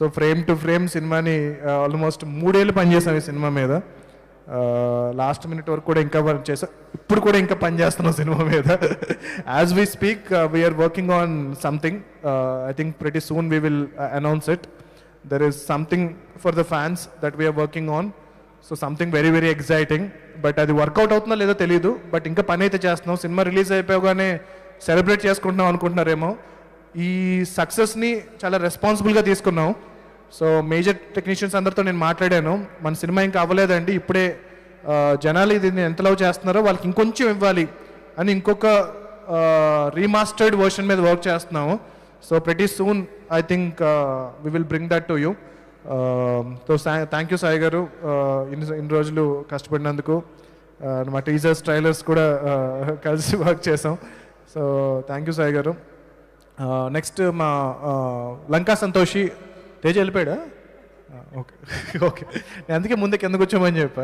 So frame to frame సినిమాని almost 3 ఏళ్ళు పనిచేసాం ఈ సినిమా మీద. లాస్ట్ మినిట్ వరకు కూడా ఇంకా వర్క్ చేసాం, ఇప్పుడు కూడా ఇంకా పనిచేస్తున్నాం సినిమా మీద. As we speak we're working on something. I think pretty soon we will announce it. There is something for the fans that we're working on. So something very very exciting. But అది work out అవుతుందో లేదో తెలియదు, but ఇంకా పని అయితే చేస్తున్నాం. Cinema release అయిపోగానే celebrate చేసుకుంటున్నాం అనుకుంటున్నారేమో. ఈ సక్సెస్ని చాలా రెస్పాన్సిబుల్గా తీసుకున్నాం. సో మేజర్ టెక్నీషియన్స్ అందరితో నేను మాట్లాడాను, మన సినిమా ఇంకా అవ్వలేదండి, ఇప్పుడే జనాలు ఇది ఎంత లవ్ చేస్తున్నారో వాళ్ళకి ఇంకొంచెం ఇవ్వాలి అని ఇంకొక రీమాస్టర్డ్ వర్షన్ మీద వర్క్ చేస్తున్నాము. So pretty soon I think we will bring that to you. So thank you Sai garu, ఇన్ని రోజులు కష్టపడినందుకు. మా టీజర్స్ ట్రైలర్స్ కూడా కలిసి వర్క్ చేసాం. సో థ్యాంక్ యూ సాయి గారు. నెక్స్ట్ మా లంకా సంతోషి. తేజ వెళ్ళిపోయాడా? ఓకే ఓకే, నేను అందుకే ముందే కిందకు వచ్చామని చెప్పా.